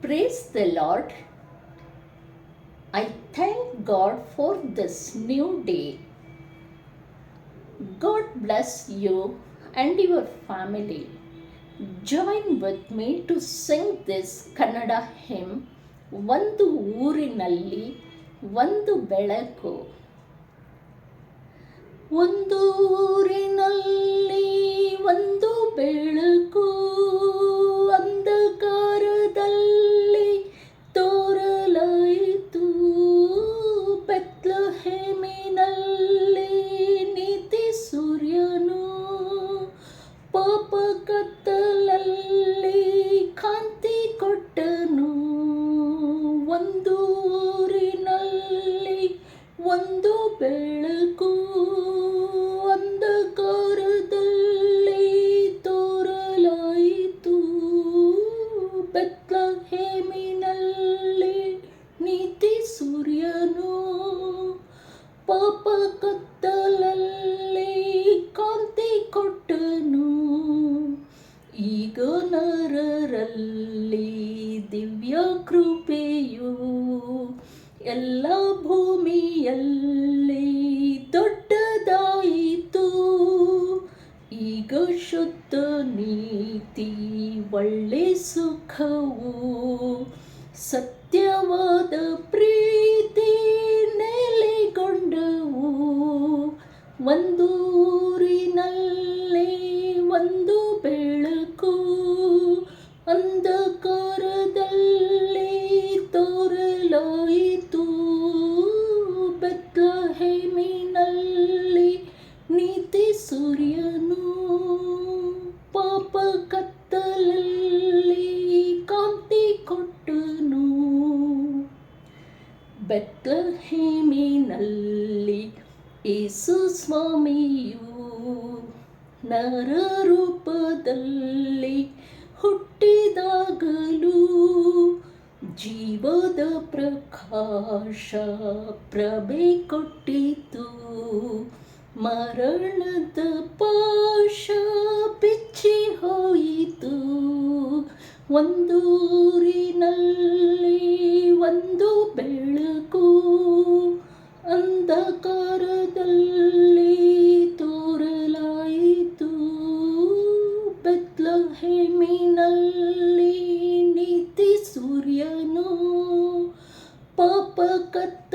Praise the Lord. I thank God for this new day. God bless you and your family. Join with me to sing this Kannada hymn, ಒಂದು ಊರಿನಲ್ಲಿ ಒಂದು ಬೆಳಕು. ಒಂದು ಊರಿನಲ್ಲಿ ಒಂದು ಬೆಳಕು, ಅಂಧಕಾರದಲ್ಲಿ ತೋರಲಾಯಿತು. ಬೆತ್ಲೆಹೇಮಿನಲ್ಲಿ ನೀತಿ ಸೂರ್ಯನು, ಪಾಪ ಕತ್ತಲಲ್ಲಿ ಕಾಂತಿ ಕೊಟ್ಟನು. ಒಂದು ಊರಿನಲ್ಲಿ ಒಂದು ಬೆಳಕು, ಅಂಧಕಾರದಲ್ಲಿ ತೋರಲಾಯಿತು. ಬೆತ್ಲೆಹೇಮಿನಲ್ಲಿ ನೀತಿ ಸೂರ್ಯನು, ಪಾಪ ಕತ್ತಲಲ್ಲಿ ಕಾಂತಿ ಕೊಟ್ಟನು. ಈಗ ನರರಲ್ಲಿ ದಿವ್ಯ ಕೃಪೆಯು ಎಲ್ಲ ಭೂಮಿಯಲ್ಲಿ ದೊಡ್ಡದಾಯಿತು. ಈಗ ಶುದ್ಧ ನೀತಿ ಒಳ್ಳೆ ಸುಖವು, ಸತ್ಯವಾದ ಪ್ರೀತಿ ನೆಲೆಗೊಂಡವು. ಒಂದು ಊರಿನಲ್ಲಿ ಒಂದು ಬೆಳಕು, ಅಂಧಕಾರದಲ್ಲಿ ತೋರಲಾಯಿತು. ಬೆತ್ಲೆಹೇಮಿನಲ್ಲಿ ನೀತಿ ಸೂರ್ಯನು, ಪಾಪ ಕತ್ತಲಲ್ಲಿ ಕಾಂತಿ ಕೊಟ್ಟನು. ಬೆತ್ಲೆಹೇಮಿನಲ್ಲಿ ಯೇಸು ಸ್ವಾಮಿಯು ನರರೂಪದಲ್ಲಿ ಹುಟ್ಟಿದಾಗಲೂ ಜೀವದ ಪ್ರಕಾಶ ಪ್ರಭೆ ಕೊಟ್ಟಿತು. ಮರಣದ ಪಾಶ ಬಿಚ್ಚಿ ಹೋಯಿತು. ಒಂದು ಊರಿನಲ್ಲಿ ಒಂದು ಬೆಳಕು, ಅಂಧಕಾರದಲ್ಲಿ ತೋರಲಾಯಿತು. ಬೆತ್ಲೆಹೇಮಿನಲ್ಲಿ ನೀತಿ ಸೂರ್ಯನು, ಪಾಪ ಕತ್ತ